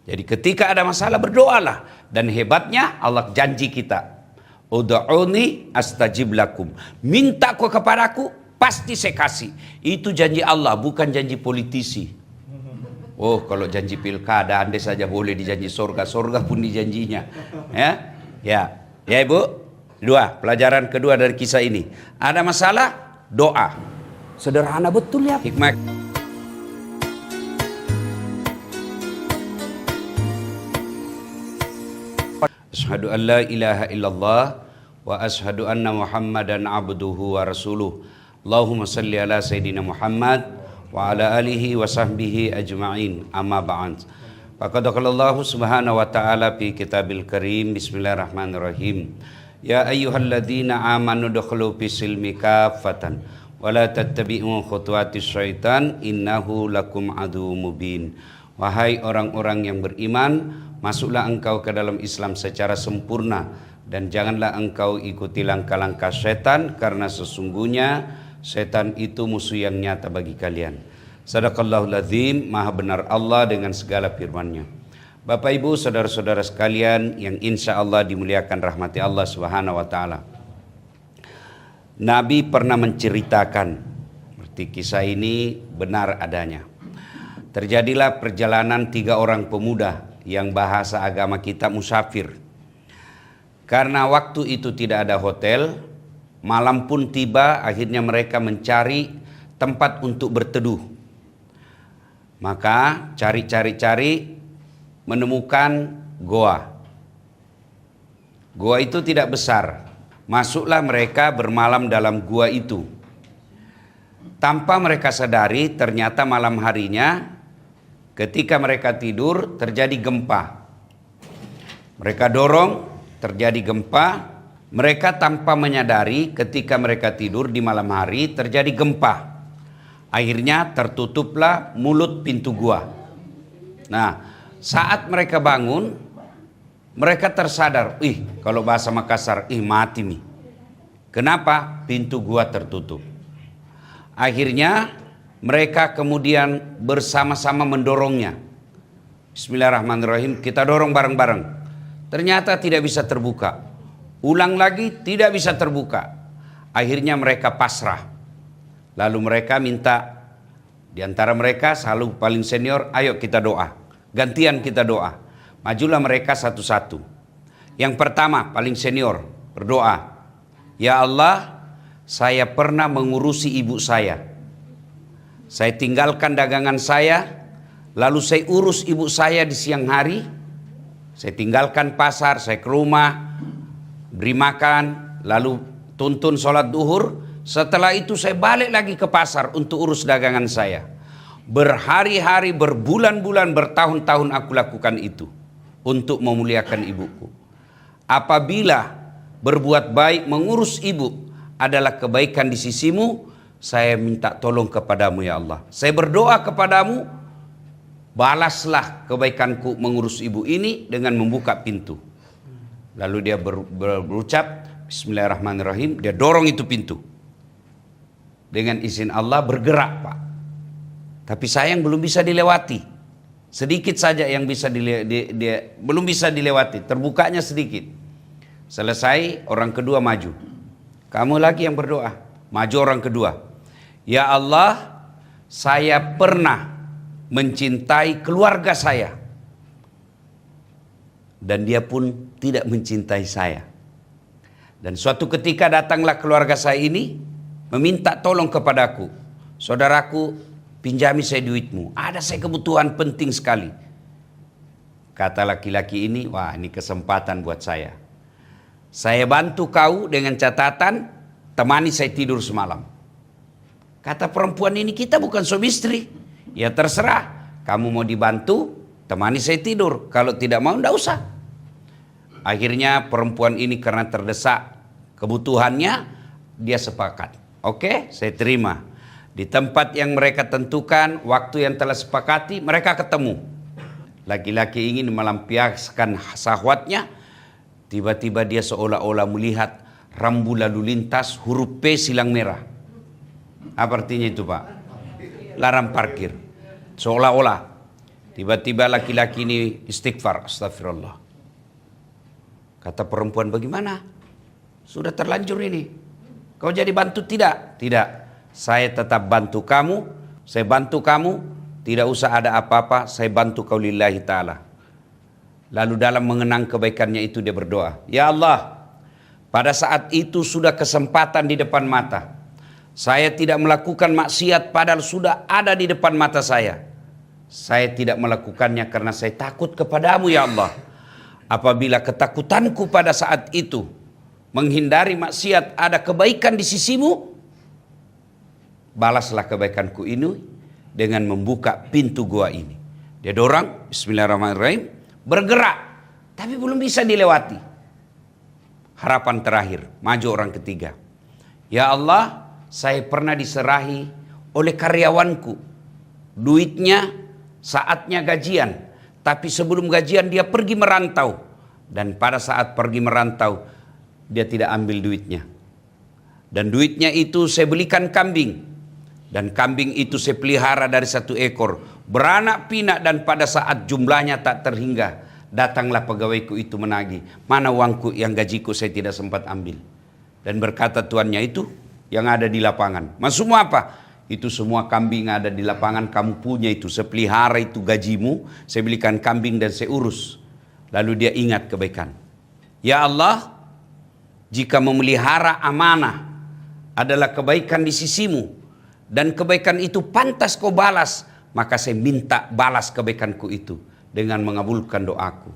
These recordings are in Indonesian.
Jadi ketika ada masalah berdoalah. Dan hebatnya Allah janji kita. Ud'uni astajib lakum. Minta kau kepadaku, pasti saya kasih. Itu janji Allah, bukan janji politisi. Oh, kalau janji pilkada andai saja boleh dijanji surga, surga pun dijanjinya. Ya Ibu. Dua, pelajaran kedua dari kisah ini. Ada masalah, doa. Sederhana betul ya. Hikmah. Asyhadu an la ilaha illallah wa asyhadu anna Muhammadan abduhu wa rasuluh. Allahumma salli ala Sayyidina Muhammad wa ala alihi wa sahbihi ajma'in. Amma ba'd. Faqad qala Allah subhanahu wa ta'ala fi kitabil karim. Bismillahirrahmanirrahim. Ya ayyuhalladzina amanu dukhulu fis silmi kaffatan wa la tattabi'u khutuwatis syaitan innahu lakum aduwwum mubin. Wahai orang-orang yang beriman, masuklah engkau ke dalam Islam secara sempurna dan janganlah engkau ikuti langkah-langkah setan, karena sesungguhnya setan itu musuh yang nyata bagi kalian. Sadaqallahul azim, maha benar Allah dengan segala firman-Nya. Bapak Ibu, saudara-saudara sekalian yang insya Allah dimuliakan rahmati Allah Subhanahu wa taala. Nabi pernah menceritakan, seperti kisah ini benar adanya. Terjadilah perjalanan 3 orang pemuda yang bahasa agama kita musafir. Karena waktu itu tidak ada hotel, malam pun tiba, akhirnya mereka mencari tempat untuk berteduh. Maka cari-cari menemukan goa. Goa itu tidak besar. Masuklah mereka bermalam dalam gua itu. Tanpa mereka sadari, ternyata malam harinya ketika mereka tidur terjadi gempa. Mereka dorong, terjadi gempa. Mereka tanpa menyadari ketika mereka tidur di malam hari terjadi gempa. Akhirnya tertutuplah mulut pintu gua. Nah, saat mereka bangun, mereka tersadar, kalau bahasa Makassar, mati nih. Kenapa? Pintu gua tertutup. Akhirnya mereka kemudian bersama-sama mendorongnya. Bismillahirrahmanirrahim, kita dorong bareng-bareng. Ternyata tidak bisa terbuka. Ulang lagi, tidak bisa terbuka. Akhirnya mereka pasrah. Lalu mereka minta, di antara mereka selalu paling senior, ayo kita doa. Gantian kita doa. Majulah mereka satu-satu. Yang pertama, paling senior, berdoa. Ya Allah, saya pernah mengurusi ibu saya. Saya tinggalkan dagangan saya, lalu saya urus ibu saya di siang hari. Saya tinggalkan pasar, saya ke rumah, beri makan, lalu tuntun sholat duhur. Setelah itu saya balik lagi ke pasar untuk urus dagangan saya. Berhari-hari, berbulan-bulan, bertahun-tahun aku lakukan itu untuk memuliakan ibuku. Apabila berbuat baik mengurus ibu adalah kebaikan di sisimu, saya minta tolong kepadamu ya Allah. Saya berdoa kepadamu, balaslah kebaikanku mengurus ibu ini dengan membuka pintu. Lalu dia berucap, Bismillahirrahmanirrahim, dia dorong itu pintu. Dengan izin Allah bergerak, Pak. Tapi sayang belum bisa dilewati. Sedikit saja yang bisa belum bisa dilewati, terbukanya sedikit. Selesai, orang kedua maju. Kamu lagi yang berdoa. Maju orang kedua. Ya Allah, saya pernah mencintai keluarga saya. Dan dia pun tidak mencintai saya. Dan suatu ketika datanglah keluarga saya ini, meminta tolong kepadaku. Saudaraku, pinjami saya duitmu. Ada saya kebutuhan penting sekali. Kata laki-laki ini, wah ini kesempatan buat saya. Saya bantu kau dengan catatan, temani saya tidur semalam. Kata perempuan ini, kita bukan suami istri. Ya terserah, kamu mau dibantu, temani saya tidur. Kalau tidak mau, enggak usah. Akhirnya perempuan ini karena terdesak kebutuhannya, dia sepakat. Oke, saya terima. Di tempat yang mereka tentukan, waktu yang telah sepakati, mereka ketemu. Laki-laki ingin melampiaskan syahwatnya. Tiba-tiba dia seolah-olah melihat rambu lalu lintas huruf P silang merah. Apa artinya itu, Pak? Larang parkir. Seolah-olah. Tiba-tiba laki-laki ini istighfar, astagfirullah. Kata perempuan, bagaimana? Sudah terlanjur ini. Kau jadi bantu tidak? Tidak. Saya tetap bantu kamu. Saya bantu kamu. Tidak usah ada apa-apa. Saya bantu kau lillahi ta'ala. Lalu dalam mengenang kebaikannya itu dia berdoa. Ya Allah, pada saat itu sudah kesempatan di depan mata. Saya tidak melakukan maksiat padahal sudah ada di depan mata saya. Saya tidak melakukannya karena saya takut kepadamu ya Allah. Apabila ketakutanku pada saat itu menghindari maksiat ada kebaikan di sisimu, balaslah kebaikanku ini dengan membuka pintu gua ini. Dia dorong, bismillahirrahmanirrahim, bergerak, tapi belum bisa dilewati. Harapan terakhir, maju orang ketiga. Ya Allah, saya pernah diserahi oleh karyawanku. Duitnya saatnya gajian. Tapi sebelum gajian dia pergi merantau. Dan pada saat pergi merantau, dia tidak ambil duitnya. Dan duitnya itu saya belikan kambing. Dan kambing itu saya pelihara dari 1 ekor. Beranak pinak dan pada saat jumlahnya tak terhingga. Datanglah pegawaiku itu menagih. Mana uangku yang gajiku saya tidak sempat ambil. Dan berkata tuannya itu yang ada di lapangan. Maksudmu apa? Itu semua kambing ada di lapangan kamu punya itu. Saya pelihara itu gajimu. Saya belikan kambing dan saya urus. Lalu dia ingat kebaikan. Ya Allah, jika memelihara amanah adalah kebaikan di sisimu. Dan kebaikan itu pantas kau balas. Maka saya minta balas kebaikanku itu. Dengan mengabulkan doaku.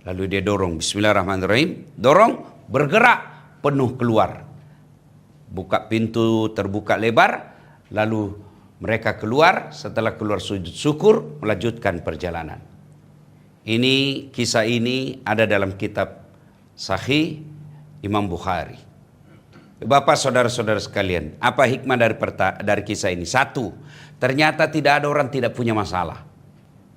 Lalu dia dorong. Bismillahirrahmanirrahim. Dorong, bergerak, penuh keluar. Buka pintu terbuka lebar. Lalu mereka keluar, setelah keluar sujud syukur, melanjutkan perjalanan. Ini, kisah ini ada dalam kitab Sahih Imam Bukhari. Bapak saudara-saudara sekalian, apa hikmah dari kisah ini? 1, ternyata tidak ada orang tidak punya masalah.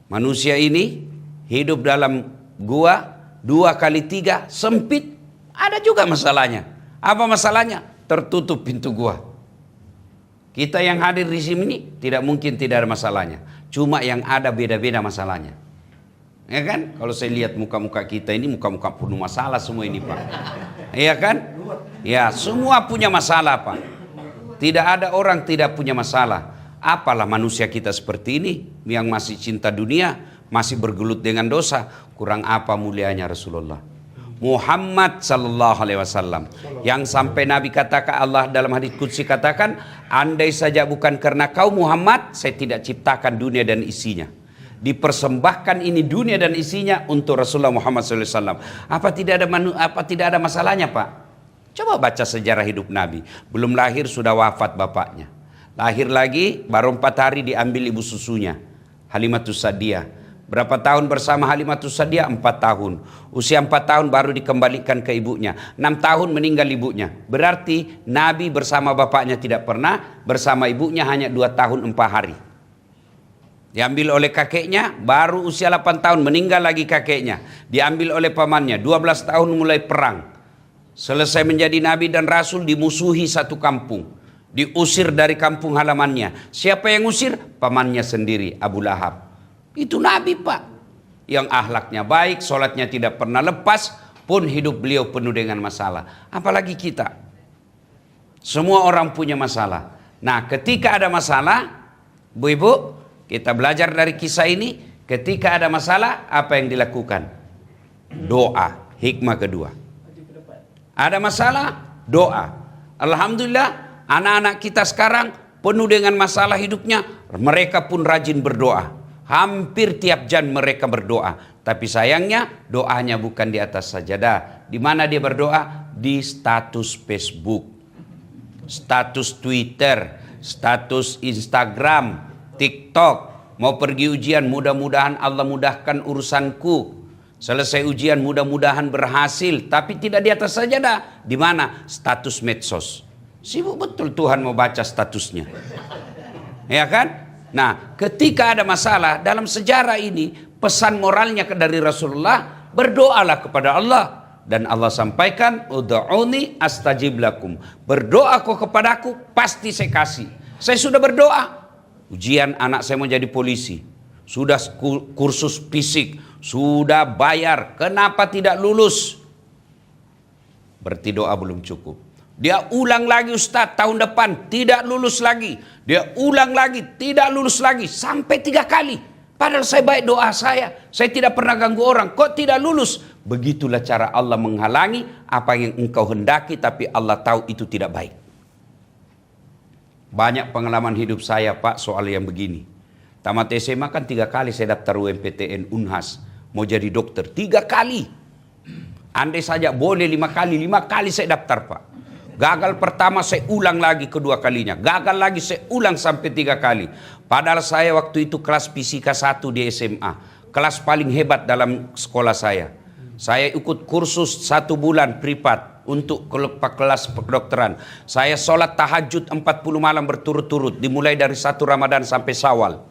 Manusia ini hidup dalam gua, 2 kali 3, sempit, ada juga masalahnya. Apa masalahnya? Tertutup pintu gua. Kita yang hadir di sini tidak mungkin tidak ada masalahnya. Cuma yang ada beda-beda masalahnya. Ya kan? Kalau saya lihat muka-muka kita ini, muka-muka penuh masalah semua ini Pak. Iya kan? Ya, semua punya masalah Pak. Tidak ada orang tidak punya masalah. Apalah manusia kita seperti ini, yang masih cinta dunia, masih bergelut dengan dosa. Kurang apa mulianya Rasulullah Muhammad sallallahu alaihi wasallam yang sampai Nabi katakan, Allah dalam hadits qudsi katakan, andai saja bukan karena kau Muhammad, saya tidak ciptakan dunia dan isinya. Dipersembahkan ini dunia dan isinya untuk Rasulullah Muhammad sallallahu alaihi wasallam. Apa tidak ada masalahnya Pak? Coba baca sejarah hidup Nabi. Belum lahir sudah wafat bapaknya. Lahir lagi baru 4 hari diambil ibu susunya, Halimatus Sa'diyah. Berapa tahun bersama Halimatus Sa'diyah? 4 tahun. Usia 4 tahun baru dikembalikan ke ibunya. 6 tahun meninggal ibunya. Berarti Nabi bersama bapaknya tidak pernah, bersama ibunya hanya 2 tahun 4 hari. Diambil oleh kakeknya, baru usia 8 tahun meninggal lagi kakeknya. Diambil oleh pamannya, 12 tahun mulai perang. Selesai menjadi Nabi dan Rasul, dimusuhi satu kampung. Diusir dari kampung halamannya. Siapa yang usir? Pamannya sendiri, Abu Lahab. Itu Nabi Pak, yang akhlaknya baik, sholatnya tidak pernah lepas, pun hidup beliau penuh dengan masalah. Apalagi kita, semua orang punya masalah. Nah ketika ada masalah, Bu-ibu, kita belajar dari kisah ini, ketika ada masalah, apa yang dilakukan? Doa, hikmah kedua. Ada masalah, doa. Alhamdulillah, anak-anak kita sekarang penuh dengan masalah hidupnya, mereka pun rajin berdoa. Hampir tiap jam mereka berdoa. Tapi sayangnya doanya bukan di atas sajadah. Di mana dia berdoa? Di status Facebook, status Twitter, status Instagram, TikTok. Mau pergi ujian, mudah-mudahan Allah mudahkan urusanku. Selesai ujian, mudah-mudahan berhasil. Tapi tidak di atas sajadah. Di mana? Status medsos. Sibuk betul Tuhan mau baca statusnya. Ya kan? Nah, ketika ada masalah dalam sejarah ini, pesan moralnya dari Rasulullah, berdoalah kepada Allah. Dan Allah sampaikan, ud'uni astajib lakum. Berdoa kau kepadaku, pasti saya kasih. Saya sudah berdoa. Ujian anak saya mau jadi polisi. sudah kursus fisik, sudah bayar, kenapa tidak lulus? Berarti doa belum cukup. Dia ulang lagi Ustaz, tahun depan tidak lulus lagi. Dia ulang lagi, tidak lulus lagi, sampai 3 kali. Padahal saya baik doa saya tidak pernah ganggu orang, kok tidak lulus? Begitulah cara Allah menghalangi apa yang engkau hendaki, tapi Allah tahu itu tidak baik. Banyak pengalaman hidup saya Pak soal yang begini. Tamat SMA kan 3 kali saya daftar UMPTN Unhas, mau jadi dokter 3 kali. Andai saja boleh 5 kali saya daftar Pak. Gagal pertama, saya ulang lagi kedua kalinya. Gagal lagi, saya ulang sampai 3 kali. Padahal saya waktu itu kelas fisika 1 di SMA. Kelas paling hebat dalam sekolah saya. Saya ikut kursus 1 bulan privat untuk kelas kedokteran. Saya sholat tahajud 40 malam berturut-turut. Dimulai dari 1 Ramadan sampai Syawal.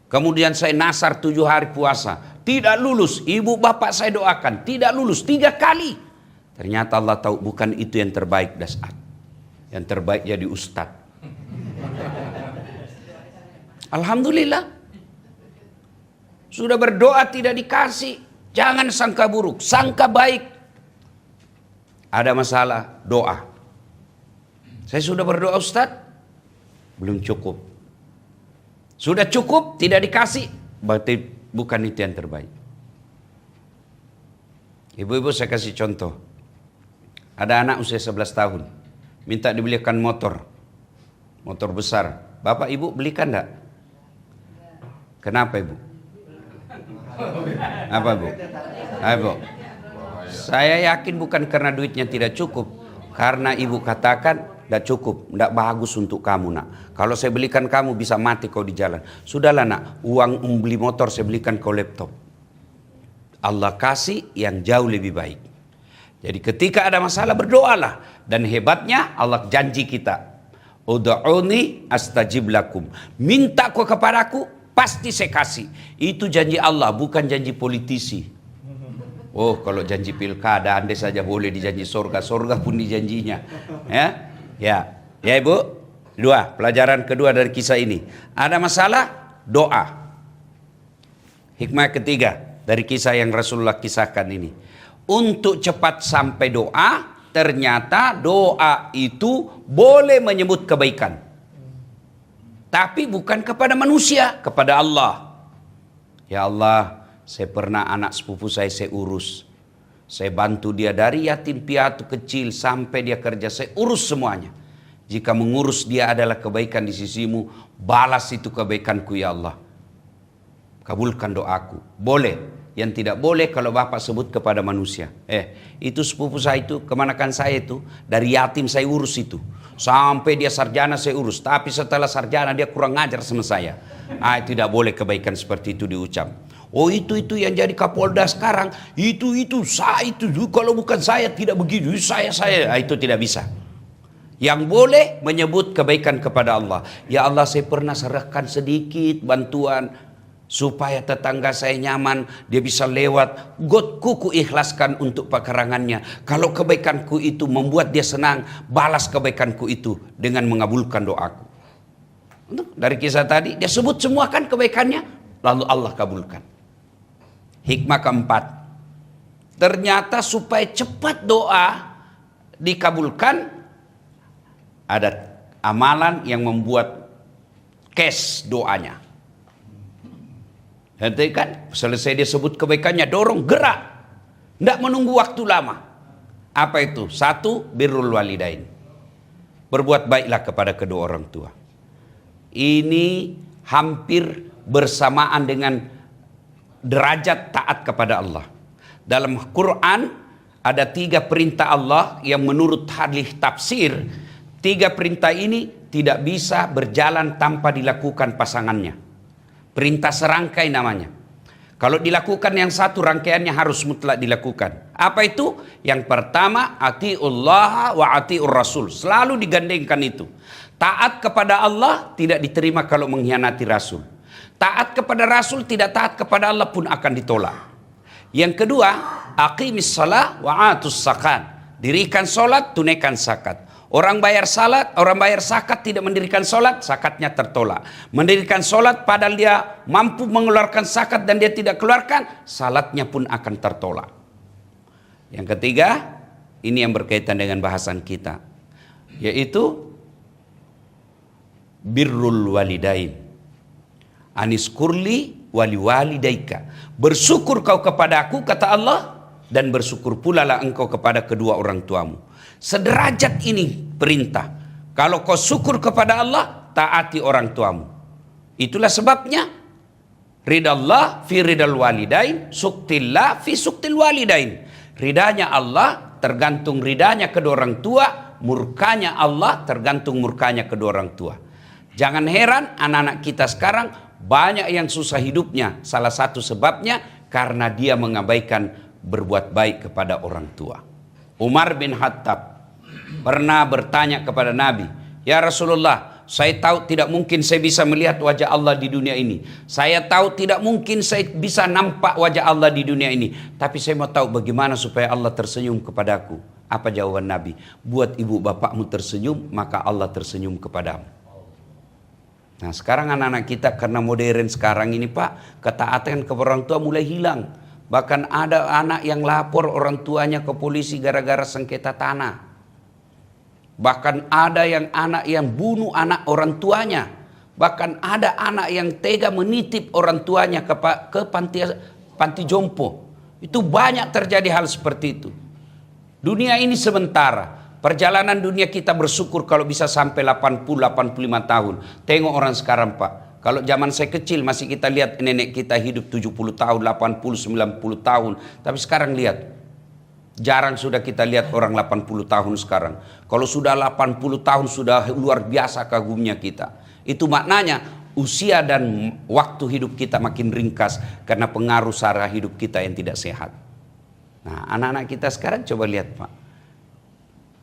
Kemudian saya nasar 7 hari puasa. Tidak lulus. Ibu bapak saya doakan. Tidak lulus 3 kali. Ternyata Allah tahu bukan itu yang terbaik Das'ad. Yang terbaik jadi ustadz. Alhamdulillah. Sudah berdoa tidak dikasih. Jangan sangka buruk, sangka baik. Ada masalah, doa. Saya sudah berdoa Ustadz, belum cukup. Sudah cukup, tidak dikasih, berarti bukan itu yang terbaik. Ibu-ibu saya kasih contoh. Ada anak usia 11 tahun, minta dibelikan motor besar. Bapak ibu belikan enggak? Kenapa ibu? Apa bu? Ayo, saya yakin bukan karena duitnya tidak cukup, karena ibu katakan tidak cukup, tidak bagus untuk kamu nak. Kalau saya belikan kamu bisa mati kau di jalan. Sudahlah nak, uang beli motor saya belikan kau laptop. Allah kasih yang jauh lebih baik. Jadi ketika ada masalah berdoalah. Dan hebatnya Allah janji kita. Ud'uni astajib lakum. Minta kau kepadaku, pasti saya kasih. Itu janji Allah, bukan janji politisi. Oh kalau janji pilkada, andai saja boleh dijanji surga. Surga pun dijanjinya. Ya ibu. 2, pelajaran kedua dari kisah ini. Ada masalah, doa. Hikmah ketiga dari kisah yang Rasulullah kisahkan ini. Untuk cepat sampai doa, ternyata doa itu boleh menyebut kebaikan. Tapi bukan kepada manusia, kepada Allah. Ya Allah, saya pernah anak sepupu saya urus. Saya bantu dia dari yatim piatu kecil sampai dia kerja, saya urus semuanya. Jika mengurus dia adalah kebaikan di sisimu, balas itu kebaikanku ya Allah. Kabulkan doaku. Boleh. Yang tidak boleh kalau bapak sebut kepada manusia. Itu sepupu saya itu, kemanakan saya itu, dari yatim saya urus itu. Sampai dia sarjana saya urus. Tapi setelah sarjana dia kurang ngajar sama saya. Tidak boleh kebaikan seperti itu diucap. Oh itu yang jadi Kapolda sekarang. Itu saya itu. Kalau bukan saya tidak begitu. Saya. Itu tidak bisa. Yang boleh menyebut kebaikan kepada Allah. Ya Allah saya pernah serahkan sedikit bantuan. Supaya tetangga saya nyaman, dia bisa lewat. Godku ikhlaskan untuk pekarangannya. Kalau kebaikanku itu membuat dia senang, balas kebaikanku itu dengan mengabulkan doaku. Dari kisah tadi, dia sebut semua kan kebaikannya, lalu Allah kabulkan. Hikmah keempat, ternyata supaya cepat doa dikabulkan, ada amalan yang membuat cash doanya. Nanti kan selesai dia sebut kebaikannya, dorong, gerak. Tidak menunggu waktu lama. Apa itu? 1, birrul walidain. Berbuat baiklah kepada kedua orang tua. Ini hampir bersamaan dengan derajat taat kepada Allah. Dalam Quran ada 3 perintah Allah yang menurut hadis tafsir, 3 perintah ini tidak bisa berjalan tanpa dilakukan pasangannya. Perintah serangkai namanya. Kalau dilakukan yang satu, rangkaiannya harus mutlak dilakukan. Apa itu? Yang pertama, atiullah wa atiur rasul. Selalu digandengkan itu. Taat kepada Allah tidak diterima kalau mengkhianati Rasul. Taat kepada Rasul, tidak taat kepada Allah pun akan ditolak. Yang kedua, aqimis shalah wa atus zakat. Dirikan solat, tunaikan zakat. Orang bayar salat, orang bayar zakat tidak mendirikan solat, zakatnya tertolak. Mendirikan solat padahal dia mampu mengeluarkan zakat dan dia tidak keluarkan, salatnya pun akan tertolak. Yang ketiga, ini yang berkaitan dengan bahasan kita, yaitu birrul walidain. Anis kurli wali walidaika. Bersyukur kau kepada aku, kata Allah, dan bersyukur pula lah engkau kepada kedua orang tuamu. Sederajat ini perintah. Kalau kau syukur kepada Allah, taati orang tuamu. Itulah sebabnya ridallah fi ridal walidain, suktillah fi suktil walidain. Ridanya Allah tergantung ridanya kedua orang tua, murkanya Allah tergantung murkanya kedua orang tua. Jangan heran anak-anak kita sekarang banyak yang susah hidupnya. Salah satu sebabnya karena dia mengabaikan berbuat baik kepada orang tua. Umar bin Khattab pernah bertanya kepada Nabi, "Ya Rasulullah, saya tahu tidak mungkin saya bisa melihat wajah Allah di dunia ini. Saya tahu tidak mungkin saya bisa nampak wajah Allah di dunia ini. Tapi saya mau tahu bagaimana supaya Allah tersenyum kepadaku." Apa jawaban Nabi? "Buat ibu bapakmu tersenyum, maka Allah tersenyum kepadamu." Nah sekarang anak-anak kita karena modern sekarang ini Pak, ketaatan kepada orang tua mulai hilang. Bahkan ada anak yang lapor orang tuanya ke polisi gara-gara sengketa tanah. Bahkan ada yang anak yang bunuh anak orang tuanya. Bahkan ada anak yang tega menitip orang tuanya ke panti jompo. Itu banyak terjadi hal seperti itu. Dunia ini sementara. Perjalanan dunia kita bersyukur kalau bisa sampai 80-85 tahun. Tengok orang sekarang Pak. Kalau zaman saya kecil masih kita lihat nenek kita hidup 70 tahun, 80-90 tahun. Tapi sekarang lihat. Jarang sudah kita lihat orang 80 tahun sekarang. Kalau sudah 80 tahun sudah luar biasa kagumnya kita. Itu maknanya usia dan waktu hidup kita makin ringkas karena pengaruh cara hidup kita yang tidak sehat. Nah, anak-anak kita sekarang coba lihat Pak.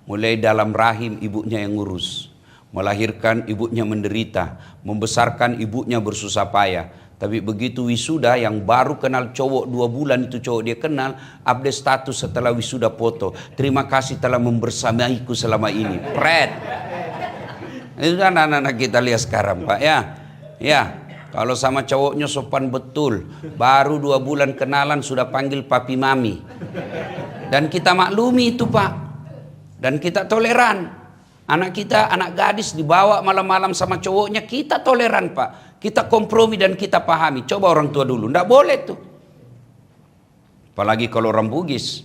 Mulai dalam rahim ibunya yang ngurus. Melahirkan ibunya menderita. Membesarkan ibunya bersusah payah. Tapi begitu wisuda yang baru kenal cowok 2 bulan itu cowok dia kenal. Update status setelah wisuda foto. "Terima kasih telah membersamaiku selama ini." Pret. Itu kan anak-anak kita lihat sekarang Pak ya. Ya. Kalau sama cowoknya sopan betul. Baru 2 bulan kenalan sudah panggil papi mami. Dan kita maklumi itu Pak. Dan kita toleran. Anak kita, anak gadis dibawa malam-malam sama cowoknya, kita toleran Pak. Kita kompromi dan kita pahami. Coba orang tua dulu, enggak boleh tuh. Apalagi kalau orang Bugis.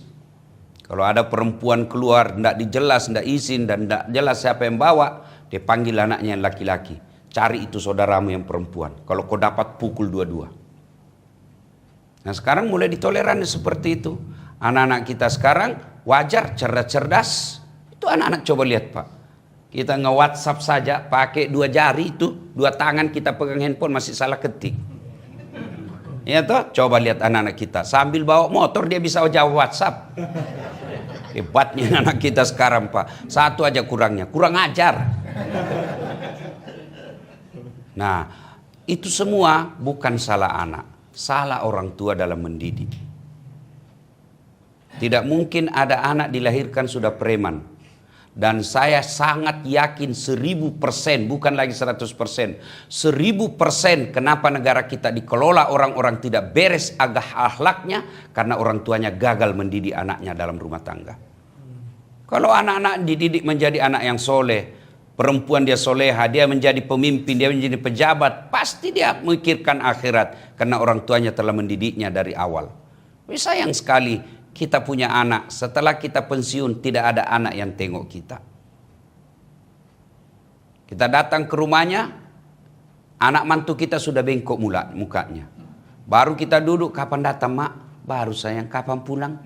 Kalau ada perempuan keluar, enggak dijelas, enggak izin, dan enggak jelas siapa yang bawa, dia panggil anaknya yang laki-laki. Cari itu saudaramu yang perempuan. Kalau kau dapat pukul 2-2. Nah sekarang mulai ditolerannya seperti itu. Anak-anak kita sekarang wajar, cerdas-cerdas. Itu anak-anak coba lihat Pak. Kita nge-WhatsApp saja pakai 2 jari itu, 2 tangan kita pegang handphone masih salah ketik. Ya toh, coba lihat anak-anak kita sambil bawa motor dia bisa jawab WhatsApp. Hebatnya anak kita sekarang Pak. Satu aja kurangnya, kurang ajar. Nah, itu semua bukan salah anak, salah orang tua dalam mendidik. Tidak mungkin ada anak dilahirkan sudah preman. Dan saya sangat yakin 1000%, bukan lagi 100%, 1000% kenapa negara kita dikelola orang-orang tidak beres akhlaknya, karena orang tuanya gagal mendidik anaknya dalam rumah tangga. Kalau anak-anak dididik menjadi anak yang soleh, perempuan dia soleha, dia menjadi pemimpin, dia menjadi pejabat, pasti dia memikirkan akhirat, karena orang tuanya telah mendidiknya dari awal. Sayang sekali. Kita punya anak, setelah kita pensiun tidak ada anak yang tengok kita. Kita datang ke rumahnya, anak mantu kita sudah bengkok mukanya. Baru kita duduk, "Kapan datang Mak?" "Baru sayang." "Kapan pulang?"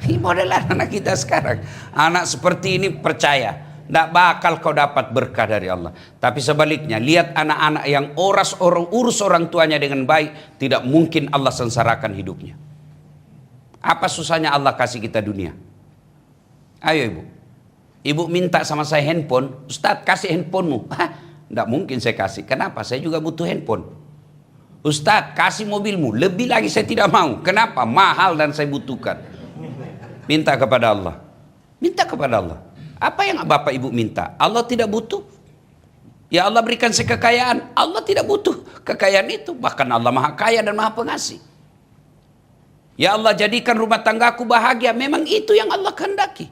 Ini modelan anak kita sekarang. Anak seperti ini percaya, tidak bakal kau dapat berkah dari Allah. Tapi sebaliknya, lihat anak-anak yang urus orang tuanya dengan baik, tidak mungkin Allah sengsarakan hidupnya. Apa susahnya Allah kasih kita dunia? Ayo ibu. Ibu minta sama saya handphone. "Ustadz kasih handphonemu." Tidak mungkin saya kasih. Kenapa? Saya juga butuh handphone. "Ustadz kasih mobilmu." Lebih lagi saya tidak mau. Kenapa? Mahal dan saya butuhkan. Minta kepada Allah. Minta kepada Allah. Apa yang bapak ibu minta? Allah tidak butuh. Ya Allah berikan saya kekayaan. Allah tidak butuh kekayaan itu. Bahkan Allah maha kaya dan maha pengasih. Ya Allah jadikan rumah tanggaku bahagia. Memang itu yang Allah kehendaki.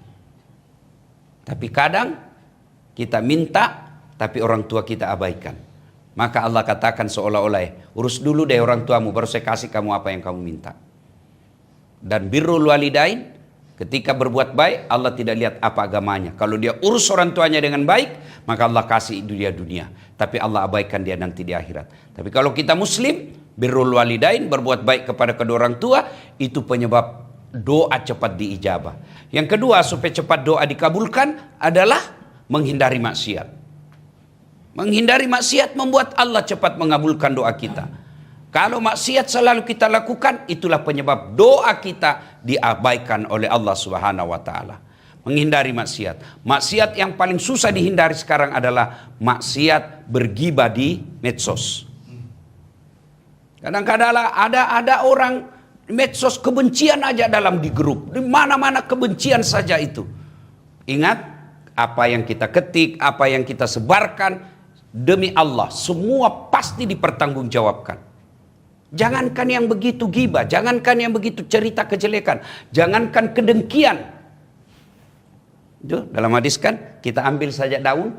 Tapi kadang kita minta, tapi orang tua kita abaikan. Maka Allah katakan seolah-olah, urus dulu deh orang tuamu, baru saya kasih kamu apa yang kamu minta. Dan birrul walidain, ketika berbuat baik, Allah tidak lihat apa agamanya. Kalau dia urus orang tuanya dengan baik, maka Allah kasih dia dunia. Tapi Allah abaikan dia nanti di akhirat. Tapi kalau kita muslim, birrul walidain, berbuat baik kepada kedua orang tua, itu penyebab doa cepat diijabah. Yang kedua, supaya cepat doa dikabulkan adalah menghindari maksiat. Menghindari maksiat membuat Allah cepat mengabulkan doa kita. Kalau maksiat selalu kita lakukan, itulah penyebab doa kita diabaikan oleh Allah Subhanahu wa taala. Menghindari maksiat. Maksiat yang paling susah dihindari sekarang adalah maksiat bergibah di medsos. Kadang-kadang ada orang medsos kebencian aja dalam di grup. Di mana-mana kebencian saja itu. Ingat, apa yang kita ketik, apa yang kita sebarkan, demi Allah, semua pasti dipertanggungjawabkan. Jangankan yang begitu gibah, jangankan yang begitu cerita kejelekan, jangankan kedengkian. Itu dalam hadis kan, kita ambil saja daun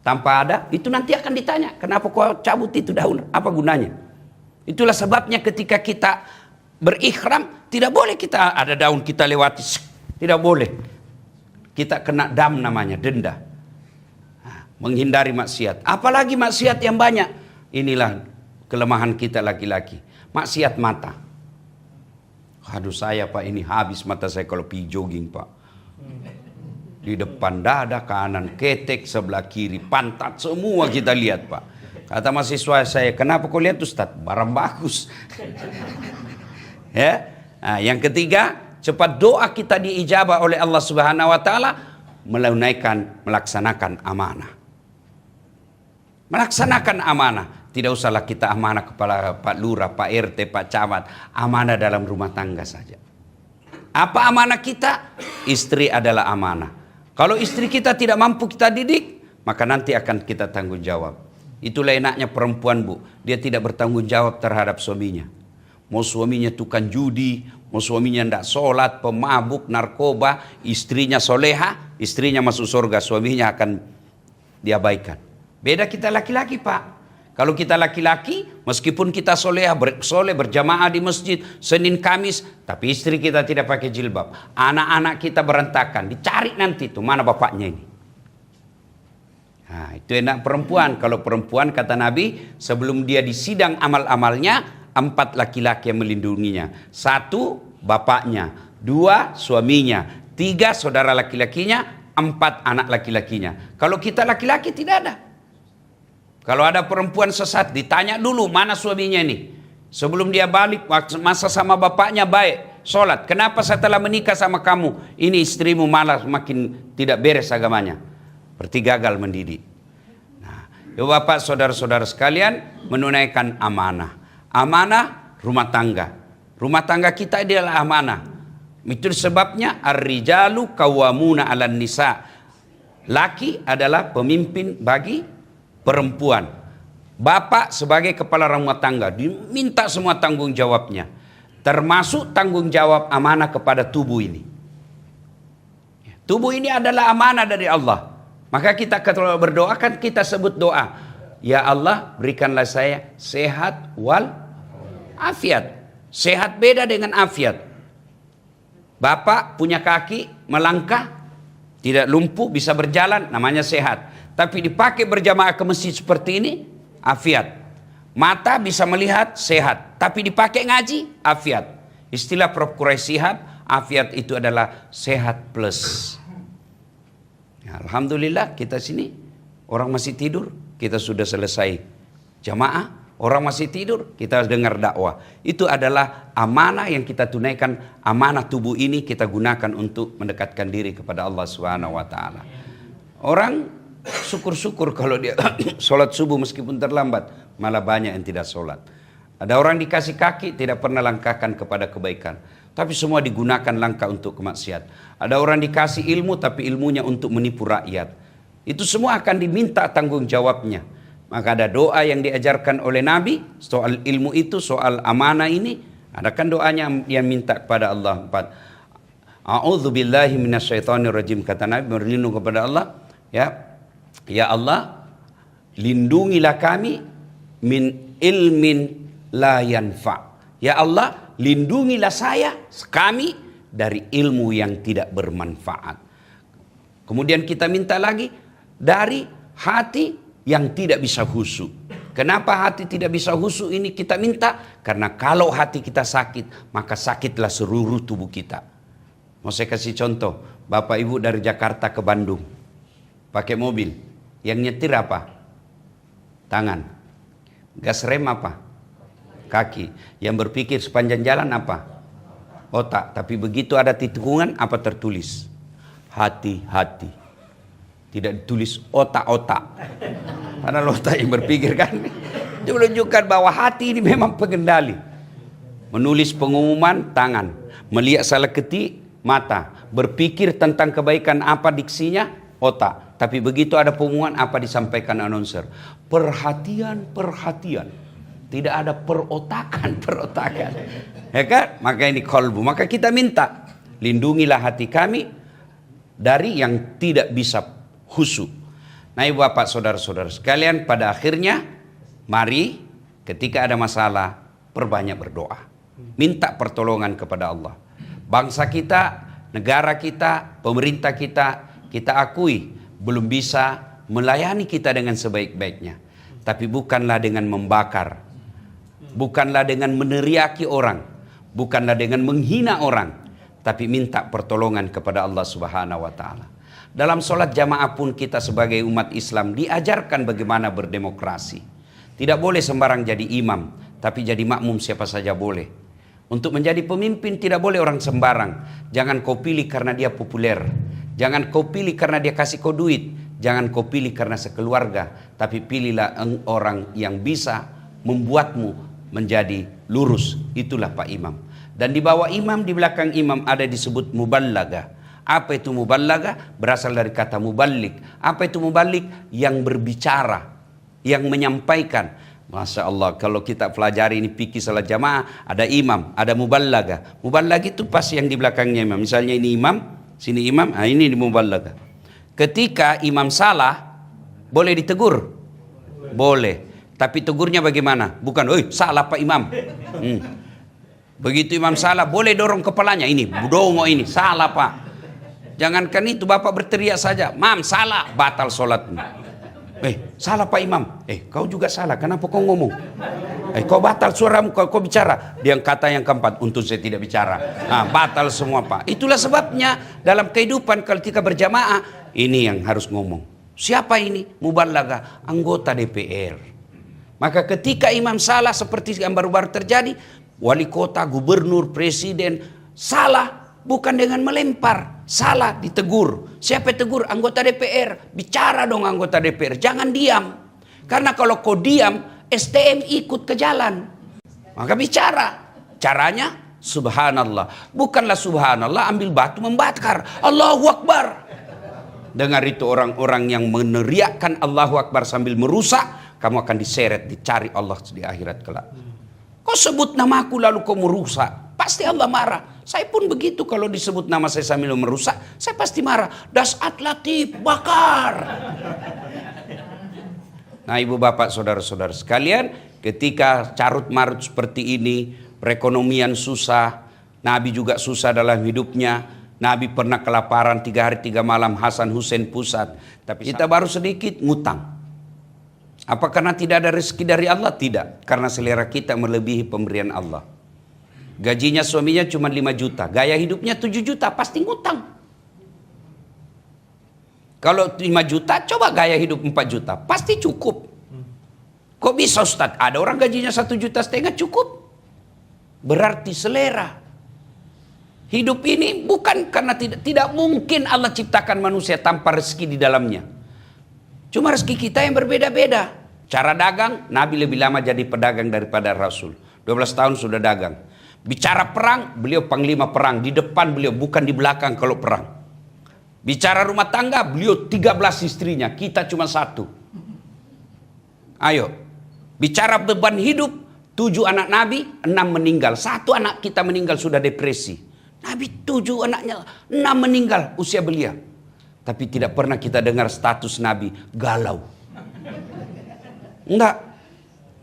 tanpa ada, itu nanti akan ditanya, kenapa kau cabut itu daun? Apa gunanya? Itulah sebabnya ketika kita berikhram, tidak boleh kita ada daun kita lewati, tidak boleh. Kita kena dam namanya, denda. Menghindari maksiat. Apalagi maksiat yang banyak. Inilah kelemahan kita laki-laki. Maksiat mata. Aduh saya Pak, ini habis mata saya kalau pergi jogging Pak. Di depan dada, kanan, ketek, sebelah kiri, pantat, semua kita lihat Pak. Kata mahasiswa saya, kenapa kau lihat Ustaz? Barang bagus. Ya. Nah, yang ketiga, cepat doa kita diijabah oleh Allah Subhanahu wa taala, melaksanakan amanah. Melaksanakan amanah. Tidak usahlah kita amanah kepada Pak Lurah, Pak RT, Pak Camat. Amanah dalam rumah tangga saja. Apa amanah kita? Istri adalah amanah. Kalau istri kita tidak mampu kita didik, maka nanti akan kita tanggung jawab. Itulah enaknya perempuan Bu. Dia tidak bertanggung jawab terhadap suaminya. Mau suaminya tukang judi, mau suaminya tidak sholat, pemabuk, narkoba, istrinya soleha, istrinya masuk surga, suaminya akan diabaikan. Beda kita laki-laki Pak. Kalau kita laki-laki, meskipun kita soleh berjamaah di masjid Senin Kamis, tapi istri kita tidak pakai jilbab. Anak-anak kita berantakan, dicari nanti tuh mana bapaknya ini. Nah, itu enak perempuan. Kalau perempuan kata Nabi, sebelum dia disidang amal-amalnya, 4 laki-laki yang melindunginya. 1 bapaknya, 2 suaminya, 3 saudara laki-lakinya, 4 anak laki-lakinya. Kalau kita laki-laki tidak ada. Kalau ada perempuan sesat, ditanya dulu mana suaminya ini. Sebelum dia balik, masa sama bapaknya baik, sholat. Kenapa setelah menikah sama kamu, ini istrimu malah makin tidak beres agamanya. Berarti gagal mendidik. Nah, ya Bapak, saudara-saudara sekalian, menunaikan amanah. Amanah rumah tangga. Rumah tangga kita adalah amanah. Itu sebabnya ar-rijalu qawwamuna 'alan nisa. Laki adalah pemimpin bagi perempuan. Bapak sebagai kepala rumah tangga diminta semua tanggung jawabnya, termasuk tanggung jawab amanah kepada tubuh ini. Tubuh ini adalah amanah dari Allah. Maka kita kalau berdoa kan kita sebut doa, ya Allah berikanlah saya sehat wal afiat. Sehat beda dengan afiat. Bapak punya kaki melangkah, tidak lumpuh, bisa berjalan, namanya sehat. Tapi dipakai berjamaah ke masjid seperti ini, afiat. Mata bisa melihat, sehat. Tapi dipakai ngaji, afiat. Istilah Prof. Quraisy Shihab, afiat itu adalah sehat plus. Ya, alhamdulillah kita sini, orang masih tidur, kita sudah selesai jamaah. Orang masih tidur, kita dengar dakwah. Itu adalah amanah yang kita tunaikan. Amanah tubuh ini kita gunakan untuk mendekatkan diri kepada Allah Subhanahu wa taala. Orang syukur-syukur kalau dia sholat subuh meskipun terlambat, malah banyak yang tidak sholat. Ada orang dikasih kaki tidak pernah langkahkan kepada kebaikan, tapi semua digunakan langkah untuk kemaksiat. Ada orang dikasih ilmu tapi ilmunya untuk menipu rakyat. Itu semua akan diminta tanggung jawabnya. Maka ada doa yang diajarkan oleh Nabi soal ilmu itu, soal amanah ini. Ada kan doanya yang minta kepada Allah. A'udzubillahi minasyaitonirrajim, kata Nabi, berlindung kepada Allah. Ya Allah, lindungilah kami min ilmin la yanfa. Ya Allah, lindungilah kami dari ilmu yang tidak bermanfaat. Kemudian kita minta lagi dari hati yang tidak bisa khusyuk. Kenapa hati tidak bisa khusyuk ini kita minta? Karena kalau hati kita sakit, maka sakitlah seluruh tubuh kita. Mau saya kasih contoh, Bapak Ibu dari Jakarta ke Bandung, pakai mobil, yang nyetir apa? Tangan. Gas rem apa? Kaki. Yang berpikir sepanjang jalan apa? Otak. Tapi begitu ada tikungan, apa tertulis? Hati-hati. Tidak ditulis otak-otak. Karena otak yang berpikir kan. Itu menunjukkan bahwa hati ini memang pengendali. Menulis pengumuman, tangan. Melihat salah ketik, mata. Berpikir tentang kebaikan apa diksinya, otak. Tapi begitu ada pengumuman, apa disampaikan announcer? Perhatian. Tidak ada perotakan. Ya kan? Maka ini kolbu. Maka kita minta, lindungilah hati kami dari yang tidak bisa khusyuk. Nah, ibu bapak saudara-saudara sekalian, pada akhirnya mari ketika ada masalah perbanyak berdoa. Minta pertolongan kepada Allah. Bangsa kita, negara kita, pemerintah kita akui belum bisa melayani kita dengan sebaik-baiknya. Tapi bukanlah dengan membakar, bukanlah dengan meneriaki orang, bukanlah dengan menghina orang, tapi minta pertolongan kepada Allah Subhanahu wa taala. Dalam sholat jamaah pun kita sebagai umat Islam diajarkan bagaimana berdemokrasi. Tidak boleh sembarang jadi imam, tapi jadi makmum siapa saja boleh. Untuk menjadi pemimpin tidak boleh orang sembarang. Jangan kau pilih karena dia populer. Jangan kau pilih karena dia kasih kau duit. Jangan kau pilih karena sekeluarga. Tapi pilihlah orang yang bisa membuatmu menjadi lurus. Itulah Pak Imam. Dan di bawah imam, di belakang imam ada disebut muballaga. Apa itu muballaga? Berasal dari kata mubalik. Apa itu mubalik? Yang berbicara, yang menyampaikan. Masya Allah, kalau kita pelajari ini fikih salat jamaah, ada imam, ada muballaga. Muballaga itu pas yang di belakangnya imam. Misalnya ini imam, sini imam, nah ini di muballaga. Ketika imam salah, boleh ditegur? Boleh. Tapi tegurnya bagaimana? Bukan, salah Pak Imam. Begitu imam salah, boleh dorong kepalanya. Ini, budongo ini, salah Pak. Jangankan itu, Bapak berteriak saja, Mam salah, batal sholatmu. Salah Pak Imam. Kau juga salah, kenapa kau ngomong? Kau batal suaramu, kau bicara. Dia kata yang keempat, untung saya tidak bicara. Nah, batal semua Pak. Itulah sebabnya dalam kehidupan kalau kita berjamaah, ini yang harus ngomong. Siapa ini? Muballaga, anggota DPR. Maka ketika imam salah seperti yang baru-baru terjadi, wali kota, gubernur, presiden salah, bukan dengan melempar, salah ditegur. Siapa tegur? Anggota DPR. Bicara dong anggota DPR, jangan diam. Karena kalau kau diam, STM ikut ke jalan. Maka bicara. Caranya subhanallah. Bukanlah subhanallah ambil batu membakar. Allahu Akbar. Dengar itu orang-orang yang meneriakkan Allahu Akbar sambil merusak, kamu akan diseret, dicari Allah di akhirat kelak. Kau sebut namaku lalu kau merusak, pasti Allah marah. Saya pun begitu, kalau disebut nama saya sambil merusak, saya pasti marah. Dasat Latif, bakar. Nah, ibu bapak saudara-saudara sekalian, ketika carut marut seperti ini, perekonomian susah, Nabi juga susah dalam hidupnya. Nabi pernah kelaparan 3 hari 3 malam, Hasan Hussein pusat. Tapi kita baru sedikit ngutang. Apa karena tidak ada rezeki dari Allah? Tidak. Karena selera kita melebihi pemberian Allah. Gajinya suaminya cuma 5 juta. Gaya hidupnya 7 juta. Pasti ngutang. Kalau 5 juta, coba gaya hidup 4 juta. Pasti cukup. Kok bisa Ustaz? Ada orang gajinya 1,5 juta cukup. Berarti selera. Hidup ini bukan karena tidak mungkin Allah ciptakan manusia tanpa rezeki di dalamnya. Cuma rezeki kita yang berbeda-beda. Cara dagang, Nabi lebih lama jadi pedagang daripada Rasul. 12 tahun sudah dagang. Bicara perang, beliau panglima perang. Di depan beliau, bukan di belakang kalau perang. Bicara rumah tangga, beliau 13 istrinya, kita cuma 1. Ayo. Bicara beban hidup, 7 anak Nabi, 6 meninggal. 1 anak kita meninggal sudah depresi. Nabi 7 anaknya, 6 meninggal usia belia. Tapi tidak pernah kita dengar status Nabi galau. Enggak.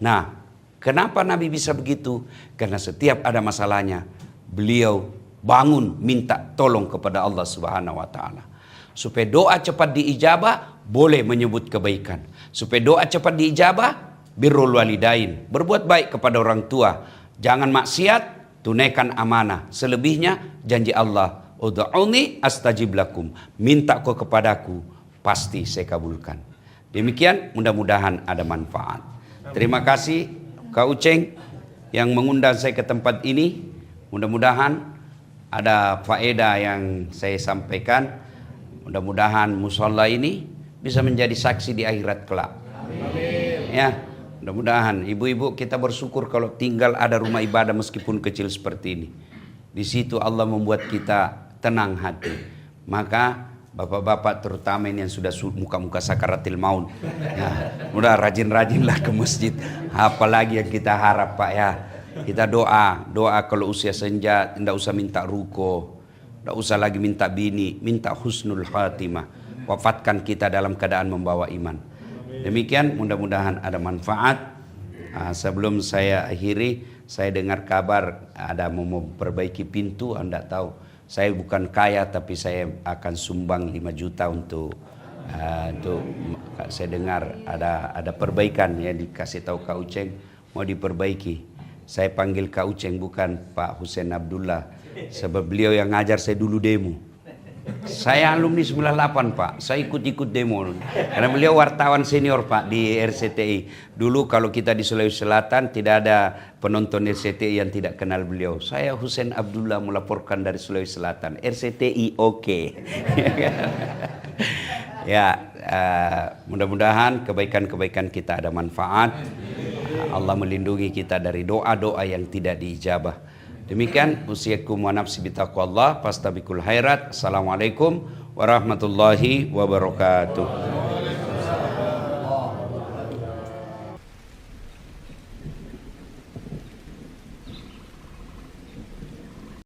Nah, kenapa Nabi bisa begitu? Karena setiap ada masalahnya, beliau bangun minta tolong kepada Allah Subhanahu wa taala. Supaya doa cepat diijabah, boleh menyebut kebaikan. Supaya doa cepat diijabah, birrul walidain, berbuat baik kepada orang tua. Jangan maksiat, tunaikan amanah. Selebihnya janji Allah, ud'uni astajib lakum. Minta kau kepadaku, pasti saya kabulkan. Demikian, mudah-mudahan ada manfaat. Terima kasih Kak Uceng yang mengundang saya ke tempat ini. Mudah-mudahan ada faedah yang saya sampaikan. Mudah-mudahan musola ini bisa menjadi saksi di akhirat kelak. Amin. Ya, mudah-mudahan ibu-ibu kita bersyukur kalau tinggal ada rumah ibadah meskipun kecil seperti ini. Di situ Allah membuat kita tenang hati. Maka bapak-bapak terutama ini yang sudah muka-muka sakaratil maut, ya, mudah rajin-rajinlah ke masjid. Apalagi yang kita harap Pak ya. Kita doa kalau usia senja tidak usah minta ruko, tidak usah lagi minta bini, minta husnul khatimah. Wafatkan kita dalam keadaan membawa iman. Demikian, mudah-mudahan ada manfaat. Sebelum saya akhiri, saya dengar kabar ada mau memperbaiki pintu, Anda tahu. Saya bukan kaya tapi saya akan sumbang 5 juta untuk saya dengar ada perbaikan ya, dikasih tahu Kak Uceng mau diperbaiki. Saya panggil Kak Uceng bukan Pak Husain Abdullah, sebab beliau yang ngajar saya dulu demo. Saya alumni 98 Pak, saya ikut-ikut demo karena beliau wartawan senior Pak di RCTI. Dulu kalau kita di Sulawesi Selatan tidak ada penonton RCTI yang tidak kenal beliau. Saya Husain Abdullah melaporkan dari Sulawesi Selatan. RCTI oke. Ya, mudah-mudahan kebaikan-kebaikan kita ada manfaat. Allah melindungi kita dari doa-doa yang tidak diijabah. Demikian usiakum wa nafsi bitaqwallah fastabiqul khairat. Assalamualaikum warahmatullahi wabarakatuh.